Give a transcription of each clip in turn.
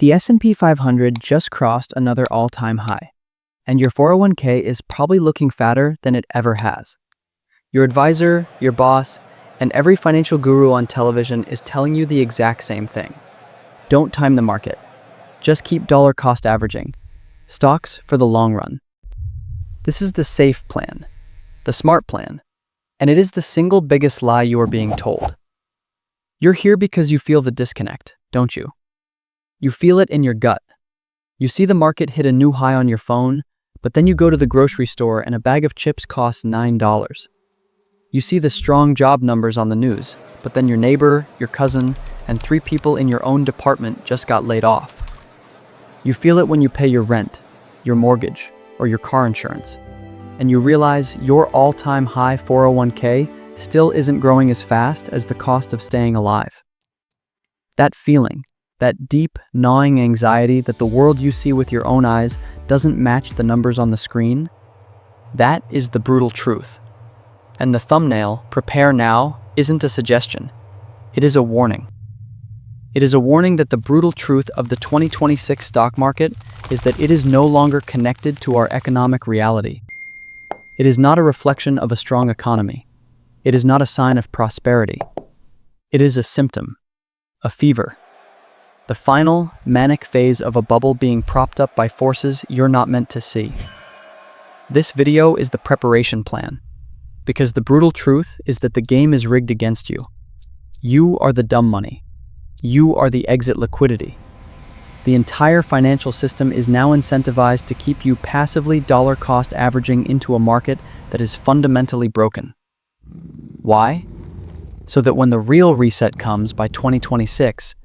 The S&P 500 just crossed another all-time high, and your 401k is probably looking fatter than it ever has. Your advisor, your boss, and every financial guru on television is telling you the exact same thing. Don't time the market. Just keep dollar cost averaging. Stocks for the long run. This is the safe plan, the smart plan, and it is the single biggest lie you are being told. You're here because you feel the disconnect, don't you? You feel it in your gut. You see the market hit a new high on your phone, but then you go to the grocery store and a bag of chips costs $9. You see the strong job numbers on the news, but then your neighbor, your cousin, and 3 people in your own department just got laid off. You feel it when you pay your rent, your mortgage, or your car insurance, and you realize your all-time high 401k still isn't growing as fast as the cost of staying alive. That feeling, that deep, gnawing anxiety that the world you see with your own eyes doesn't match the numbers on the screen, that is the brutal truth. And the thumbnail, "Prepare Now," isn't a suggestion. It is a warning. It is a warning that the brutal truth of the 2026 stock market is that it is no longer connected to our economic reality. It is not a reflection of a strong economy. It is not a sign of prosperity. It is a symptom, a fever. The final, manic phase of a bubble being propped up by forces you're not meant to see. This video is the preparation plan, because the brutal truth is that the game is rigged against you. You are the dumb money. You are the exit liquidity. The entire financial system is now incentivized to keep you passively dollar cost averaging into a market that is fundamentally broken. Why? So that when the real reset comes by 2026,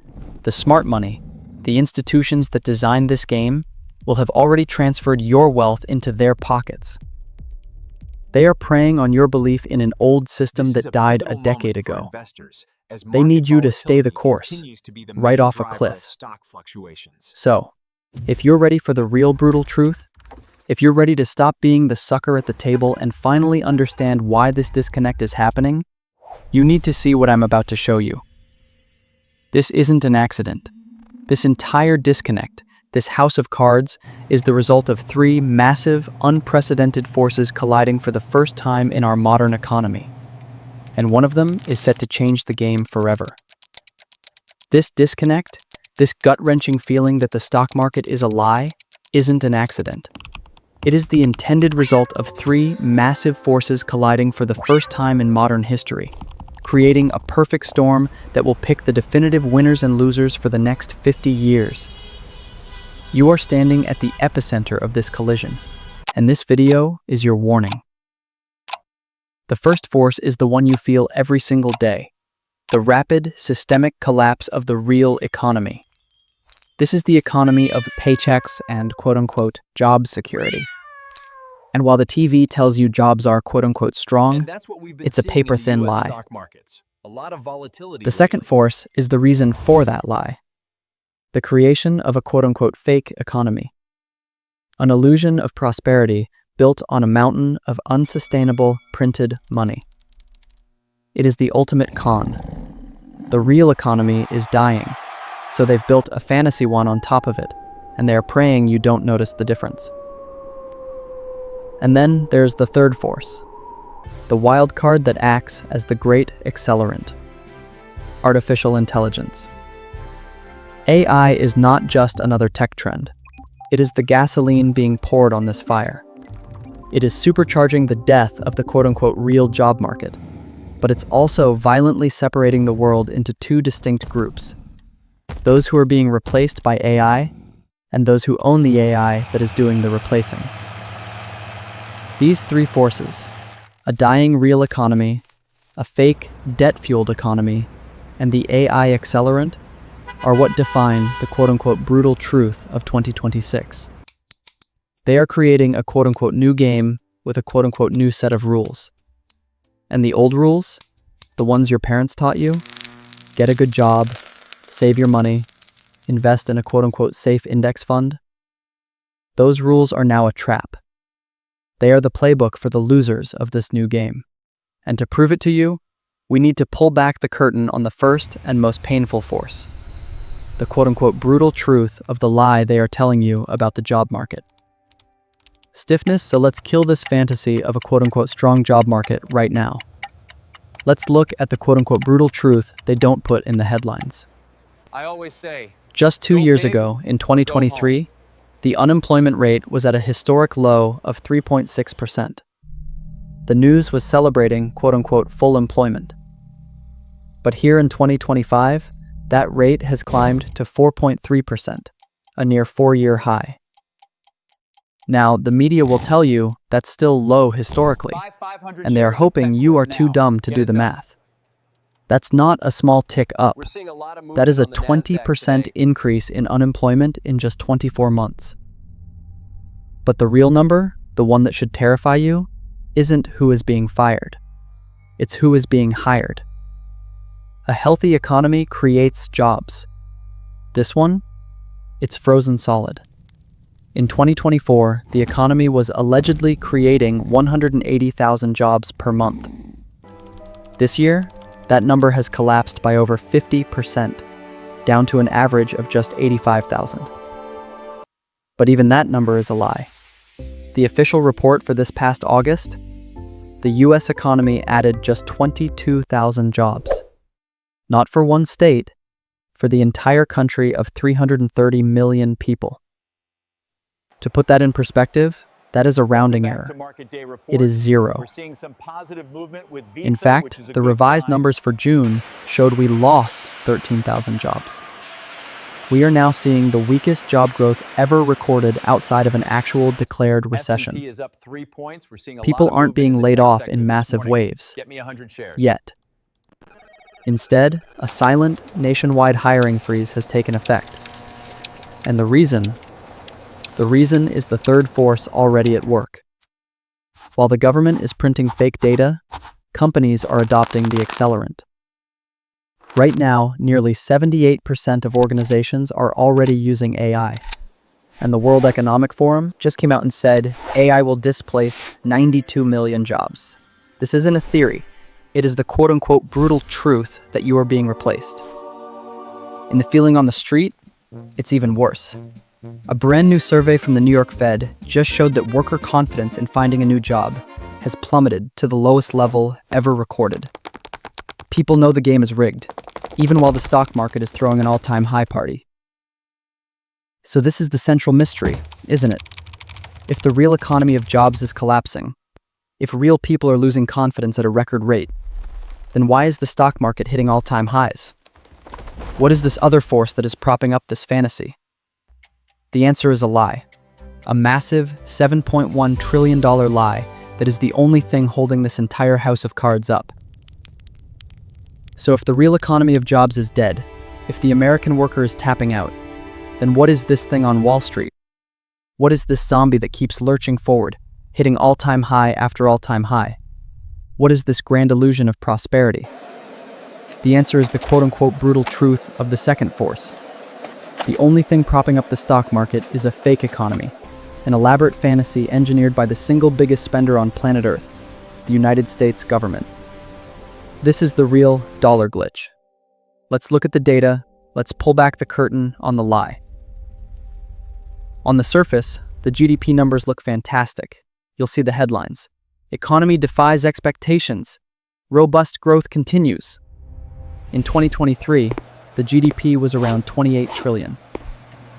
the smart money, the institutions that designed this game, will have already transferred your wealth into their pockets. They are preying on your belief in an old system that died a decade ago. They need you to stay the course, right off a cliff. So, if you're ready for the real brutal truth, if you're ready to stop being the sucker at the table and finally understand why this disconnect is happening, you need to see what I'm about to show you. This isn't an accident. This entire disconnect, this house of cards, is the result of 3 massive, unprecedented forces colliding for the first time in our modern economy. And one of them is set to change the game forever. This disconnect, this gut-wrenching feeling that the stock market is a lie, isn't an accident. It is the intended result of 3 massive forces colliding for the first time in modern history, creating a perfect storm that will pick the definitive winners and losers for the next 50 years. You are standing at the epicenter of this collision, and this video is your warning. The first force is the one you feel every single day, the rapid, systemic collapse of the real economy. This is the economy of paychecks and quote-unquote job security. And while the TV tells you jobs are quote-unquote strong, it's a paper-thin lie. The second force is the reason for that lie. The creation of a quote-unquote fake economy. An illusion of prosperity built on a mountain of unsustainable printed money. It is the ultimate con. The real economy is dying, so they've built a fantasy one on top of it, and they are praying you don't notice the difference. And then there's the third force, the wild card that acts as the great accelerant. Artificial intelligence. AI is not just another tech trend. It is the gasoline being poured on this fire. It is supercharging the death of the quote-unquote real job market, but it's also violently separating the world into 2 distinct groups. Those who are being replaced by AI, and those who own the AI that is doing the replacing. These 3 forces, a dying real economy, a fake, debt-fueled economy, and the AI accelerant, are what define the quote-unquote brutal truth of 2026. They are creating a quote-unquote new game with a quote-unquote new set of rules. And the old rules, the ones your parents taught you, get a good job, save your money, invest in a quote-unquote safe index fund, those rules are now a trap. They are the playbook for the losers of this new game. And to prove it to you, we need to pull back the curtain on the first and most painful force. the quote-unquote brutal truth of the lie they are telling you about the job market. Stiffness, so let's kill this fantasy of a quote-unquote strong job market right now. Let's look at the quote-unquote brutal truth they don't put in the headlines. I always say, just 2 years ago, in 2023, the unemployment rate was at a historic low of 3.6%. The news was celebrating quote-unquote full employment. But here in 2025, that rate has climbed to 4.3%, a near 4-year high. Now, the media will tell you that's still low historically, and they are hoping you are too dumb to do the math. That's not a small tick up. That is a 20% increase in unemployment in just 24 months. But the real number, the one that should terrify you, isn't who is being fired. It's who is being hired. A healthy economy creates jobs. This one, it's frozen solid. In 2024, the economy was allegedly creating 180,000 jobs per month. This year, that number has collapsed by over 50%, down to an average of just 85,000. But even that number is a lie. The official report for this past August, the US economy added just 22,000 jobs. Not for one state, for the entire country of 330 million people. To put that in perspective, that is a rounding error. It is zero. In fact, the revised numbers for June showed we lost 13,000 jobs. We are now seeing the weakest job growth ever recorded outside of an actual declared recession. People aren't being laid off in massive waves yet. Instead, a silent, nationwide hiring freeze has taken effect. And the reason is the third force already at work. While the government is printing fake data, companies are adopting the accelerant. Right now, nearly 78% of organizations are already using AI. And the World Economic Forum just came out and said AI will displace 92 million jobs. This isn't a theory. It is the quote-unquote brutal truth that you are being replaced. And the feeling on the street, it's even worse. A brand new survey from the New York Fed just showed that worker confidence in finding a new job has plummeted to the lowest level ever recorded. People know the game is rigged, even while the stock market is throwing an all-time high party. So this is the central mystery, isn't it? If the real economy of jobs is collapsing, if real people are losing confidence at a record rate, then why is the stock market hitting all-time highs? What is this other force that is propping up this fantasy? The answer is a lie. A massive $7.1 trillion lie that is the only thing holding this entire house of cards up. So if the real economy of jobs is dead, if the American worker is tapping out, then what is this thing on Wall Street? What is this zombie that keeps lurching forward, hitting all-time high after all-time high? What is this grand illusion of prosperity? The answer is the quote-unquote brutal truth of the second force. The only thing propping up the stock market is a fake economy, an elaborate fantasy engineered by the single biggest spender on planet Earth, the United States government. This is the real dollar glitch. Let's look at the data. Let's pull back the curtain on the lie. On the surface, the GDP numbers look fantastic. You'll see the headlines. Economy defies expectations. Robust growth continues. In 2023, the GDP was around 28 trillion.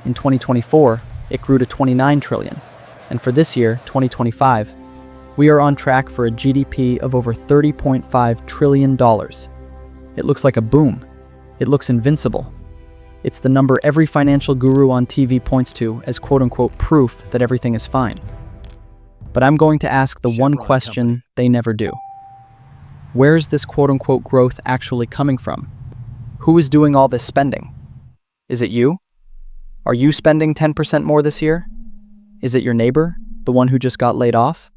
In 2024, it grew to 29 trillion. And for this year, 2025, we are on track for a GDP of over $30.5 trillion. It looks like a boom. It looks invincible. It's the number every financial guru on TV points to as quote-unquote proof that everything is fine. But I'm going to ask the one question they never do. Where is this quote-unquote growth actually coming from? Who is doing all this spending? Is it you? Are you spending 10% more this year? Is it your neighbor, the one who just got laid off?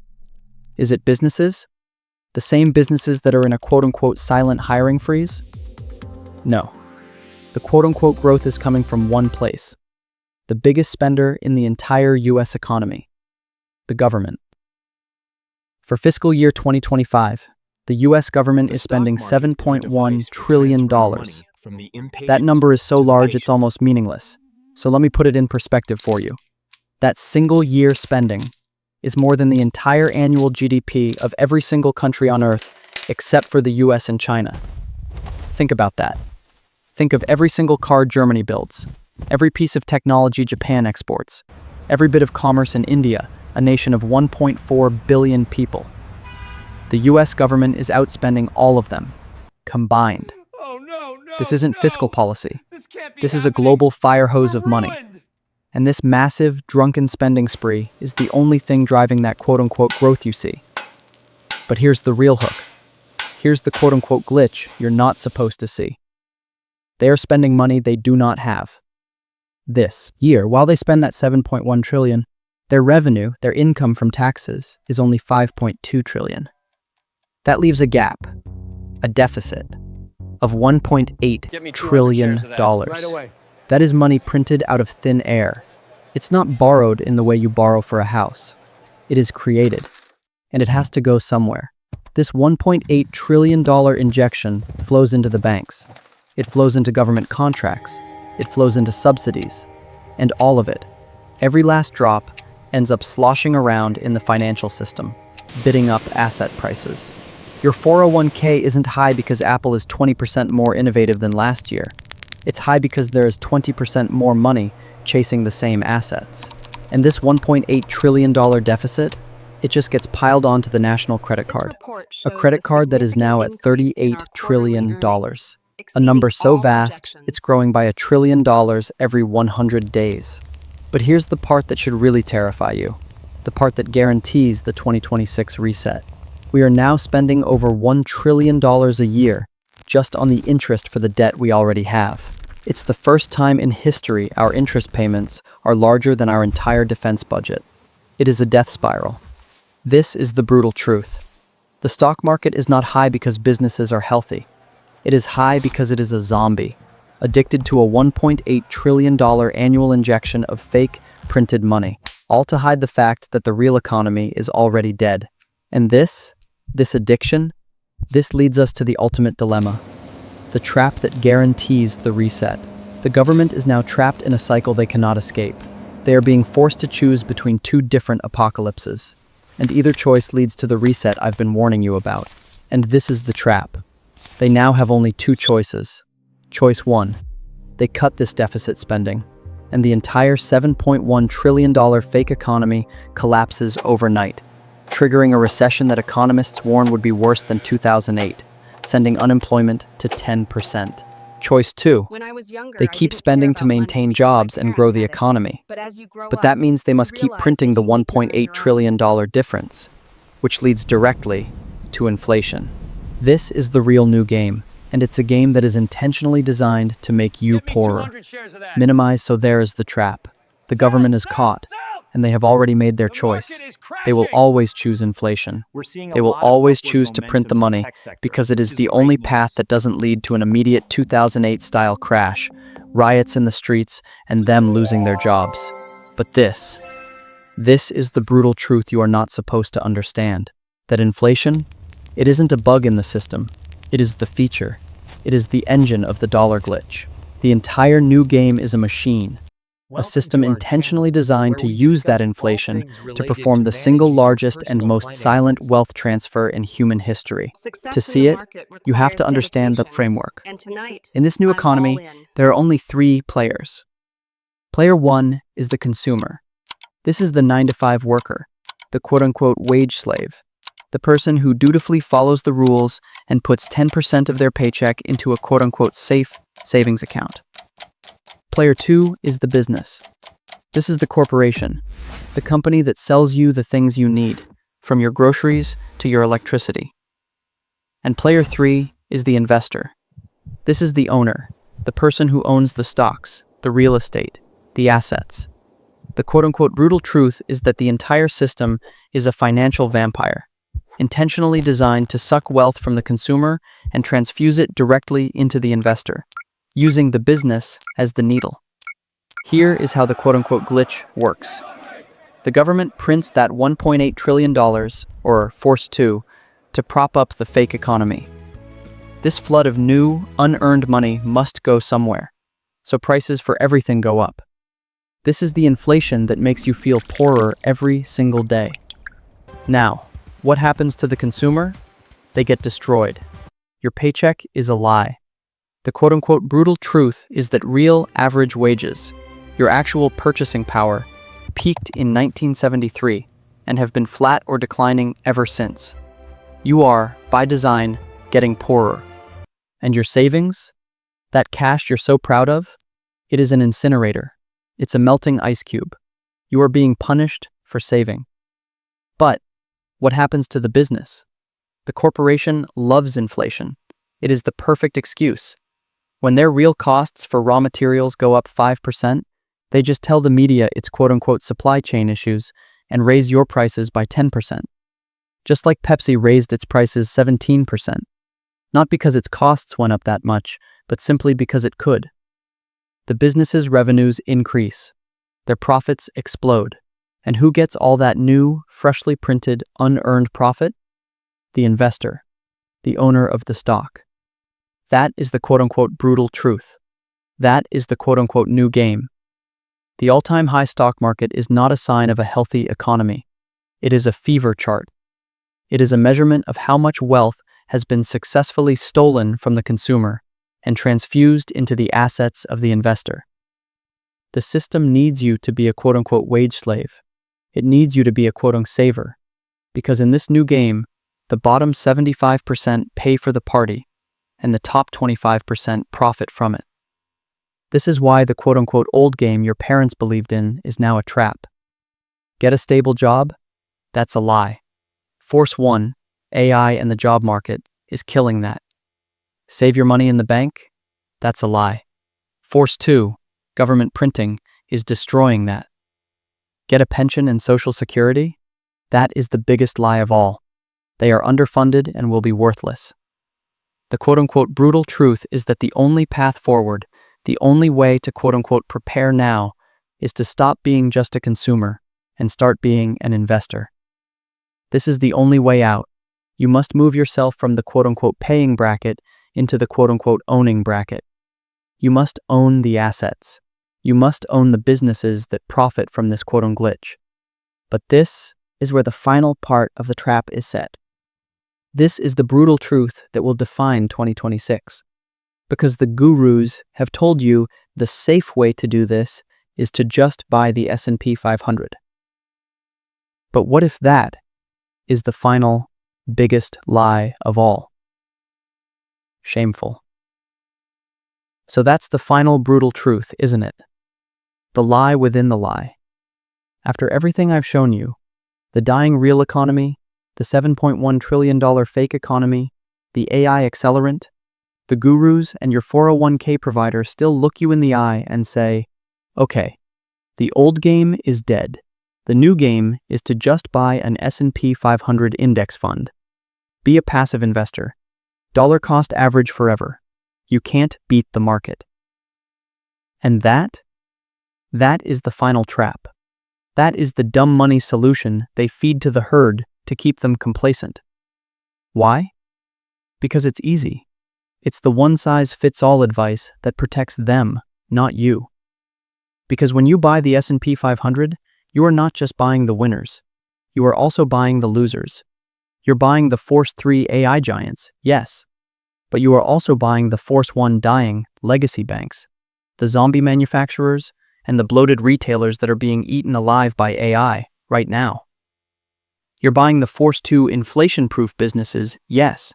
Is it businesses? The same businesses that are in a quote-unquote silent hiring freeze? No. The quote-unquote growth is coming from one place. The biggest spender in the entire US economy. The government. For fiscal year 2025, the US government is spending $7.1 trillion That number is so large it's almost meaningless. So let me put it in perspective for you. That single year spending is more than the entire annual GDP of every single country on Earth except for the US and China. Think about that. Think of every single car Germany builds, every piece of technology Japan exports, every bit of commerce in India, a nation of 1.4 billion people. The US government is outspending all of them, combined. This isn't fiscal policy. This is a global fire hose of money. And this massive, drunken spending spree is the only thing driving that quote-unquote growth you see. But here's the real hook. Here's the quote-unquote glitch you're not supposed to see. They are spending money they do not have. This year, while they spend that 7.1 trillion, their revenue, their income from taxes, is only 5.2 trillion. That leaves a gap, a deficit, of $1.8 trillion. That is money printed out of thin air. It's not borrowed in the way you borrow for a house. It is created, and it has to go somewhere. This $1.8 trillion injection flows into the banks. It flows into government contracts. It flows into subsidies. And all of it, every last drop, ends up sloshing around in the financial system, bidding up asset prices. Your 401k isn't high because Apple is 20% more innovative than last year. It's high because there is 20% more money chasing the same assets. And this $1.8 trillion deficit, it just gets piled onto the national credit card. A credit card that is now at $38 trillion. A number so vast, it's growing by $1 trillion every 100 days. But here's the part that should really terrify you. The part that guarantees the 2026 reset. We are now spending over $1 trillion a year just on the interest for the debt we already have. It's the first time in history our interest payments are larger than our entire defense budget. It is a death spiral. This is the brutal truth. The stock market is not high because businesses are healthy. It is high because it is a zombie, addicted to a $1.8 trillion annual injection of fake, printed money, all to hide the fact that the real economy is already dead. And this addiction, this leads us to the ultimate dilemma, the trap that guarantees the reset. The government is now trapped in a cycle they cannot escape. They are being forced to choose between two different apocalypses, and either choice leads to the reset I've been warning you about. And this is the trap. They now have only two choices. Choice 1. They cut this deficit spending, and the entire $7.1 trillion fake economy collapses overnight, triggering a recession that economists warn would be worse than 2008, sending unemployment to 10%. Choice 2. They keep spending to maintain jobs and grow the economy. But that means they must keep printing the $1.8 trillion difference, which leads directly to inflation. This is the real new game, and it's a game that is intentionally designed to make you poorer. Minimize, so there is the trap. The government is caught, and they have already made their choice. They will always choose inflation. They will always choose to print the money because it is the only path that doesn't lead to an immediate 2008-style crash, riots in the streets, and them losing their jobs. But this is the brutal truth you are not supposed to understand. That inflation, it isn't a bug in the system. It is the feature. It is the engine of the dollar glitch. The entire new game is a machine. A system intentionally designed to use that inflation to perform the single largest and most silent wealth transfer in human history. To see it, you have to understand the framework. In this new economy, there are only three players. Player 1 is the consumer. This is the 9-to-5 worker, the quote-unquote wage slave, the person who dutifully follows the rules and puts 10% of their paycheck into a quote-unquote safe savings account. Player 2 is the business. This is the corporation, the company that sells you the things you need, from your groceries to your electricity. And player 3 is the investor. This is the owner, the person who owns the stocks, the real estate, the assets. The quote-unquote brutal truth is that the entire system is a financial vampire, intentionally designed to suck wealth from the consumer and transfuse it directly into the investor, using the business as the needle. Here is how the quote-unquote glitch works. The government prints that $1.8 trillion, or force to prop up the fake economy. This flood of new, unearned money must go somewhere, so prices for everything go up. This is the inflation that makes you feel poorer every single day. Now, what happens to the consumer? They get destroyed. Your paycheck is a lie. The quote-unquote brutal truth is that real average wages, your actual purchasing power, peaked in 1973 and have been flat or declining ever since. You are, by design, getting poorer. And your savings? That cash you're so proud of? It is an incinerator. It's a melting ice cube. You are being punished for saving. But what happens to the business? The corporation loves inflation. It is the perfect excuse. When their real costs for raw materials go up 5%, they just tell the media it's quote-unquote supply chain issues and raise your prices by 10%. Just like Pepsi raised its prices 17%. Not because its costs went up that much, but simply because it could. The business's revenues increase. Their profits explode. And who gets all that new, freshly printed, unearned profit? The investor, the owner of the stock. That is the quote-unquote brutal truth. That is the quote-unquote new game. The all-time high stock market is not a sign of a healthy economy. It is a fever chart. It is a measurement of how much wealth has been successfully stolen from the consumer and transfused into the assets of the investor. The system needs you to be a quote-unquote wage slave. It needs you to be a quote-unquote saver. Because in this new game, the bottom 75% pay for the party, and the top 25% profit from it. This is why the quote-unquote old game your parents believed in is now a trap. Get a stable job? That's a lie. Force 1, AI and the job market, is killing that. Save your money in the bank? That's a lie. Force 2, government printing, is destroying that. Get a pension and Social Security? That is the biggest lie of all. They are underfunded and will be worthless. The quote-unquote brutal truth is that the only path forward, the only way to quote-unquote prepare now, is to stop being just a consumer and start being an investor. This is the only way out. You must move yourself from the quote-unquote paying bracket into the quote-unquote owning bracket. You must own the assets. You must own the businesses that profit from this quote-unquote glitch. But this is where the final part of the trap is set. This is the brutal truth that will define 2026. Because the gurus have told you the safe way to do this is to just buy the S&P 500. But what if that is the final, biggest lie of all? Shameful. So that's the final brutal truth, isn't it? The lie within the lie. After everything I've shown you, the dying real economy, the $7.1 trillion fake economy, the AI accelerant, the gurus and your 401k provider still look you in the eye and say, okay, the old game is dead. The new game is to just buy an S&P 500 index fund. Be a passive investor. Dollar cost average forever. You can't beat the market. And that is the final trap. That is the dumb money solution they feed to the herd to keep them complacent. Why? Because it's easy. It's the one-size-fits-all advice that protects them, not you. Because when you buy the S&P 500, you are not just buying the winners. You are also buying the losers. You're buying the Force 3 AI giants, yes. But you are also buying the Force 1 dying legacy banks, the zombie manufacturers, and the bloated retailers that are being eaten alive by AI right now. You're buying the Force 2 inflation-proof businesses, yes.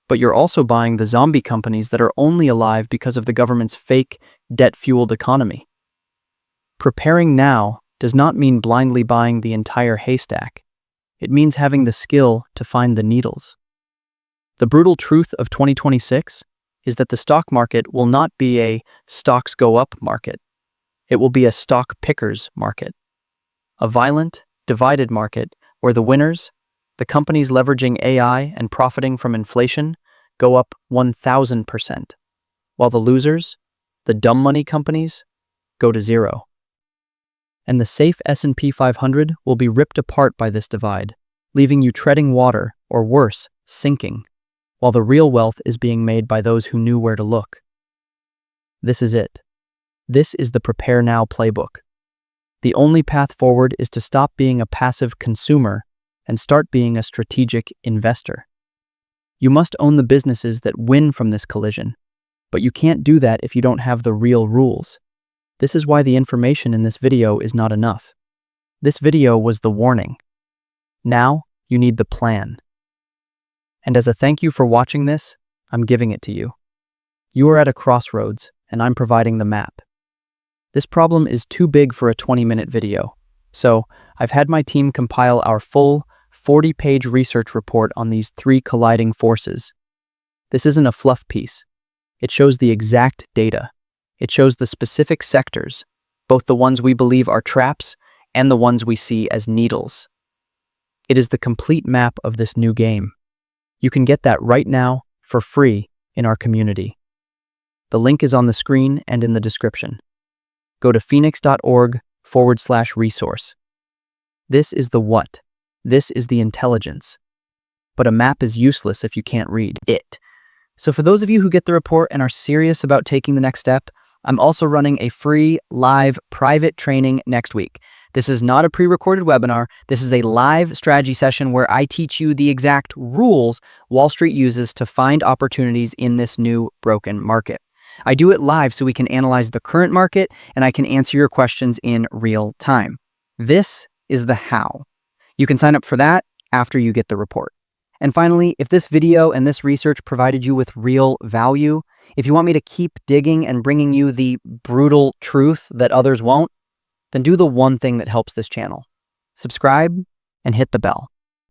But you're also buying the zombie companies that are only alive because of the government's fake, debt-fueled economy. Preparing now does not mean blindly buying the entire haystack. It means having the skill to find the needles. The brutal truth of 2026 is that the stock market will not be a stocks go up market. It will be a stock pickers market. A violent, divided market where the winners, the companies leveraging AI and profiting from inflation, go up 1,000%, while the losers, the dumb money companies, go to zero. And the safe S&P 500 will be ripped apart by this divide, leaving you treading water, or worse, sinking. while the real wealth is being made by those who knew where to look. This is it. This is the Prepare Now playbook. The only path forward is to stop being a passive consumer and start being a strategic investor. You must own the businesses that win from this collision, but you can't do that if you don't have the real rules. This is why the information in this video is not enough. This video was the warning. Now, you need the plan. And as a thank you for watching this, I'm giving it to you. You are at a crossroads, and I'm providing the map. This problem is too big for a 20-minute video, so I've had my team compile our full 40-page research report on these three colliding forces. This isn't a fluff piece. It shows the exact data. It shows the specific sectors, both the ones we believe are traps and the ones we see as needles. It is the complete map of this new game. You can get that right now for free in our community. The link is on the screen and in the description. Go to phoenix.org/resource. This is the what. This is the intelligence. But a map is useless if you can't read it. So for those of you who get the report and are serious about taking the next step, I'm also running a free, live, private training next week. This is not a pre-recorded webinar. This is a live strategy session where I teach you the exact rules Wall Street uses to find opportunities in this new broken market. I do it live so we can analyze the current market and I can answer your questions in real time. This is the how. You can sign up for that after you get the report. And finally, if this video and this research provided you with real value, if you want me to keep digging and bringing you the brutal truth that others won't, then do the one thing that helps this channel. Subscribe and hit the bell.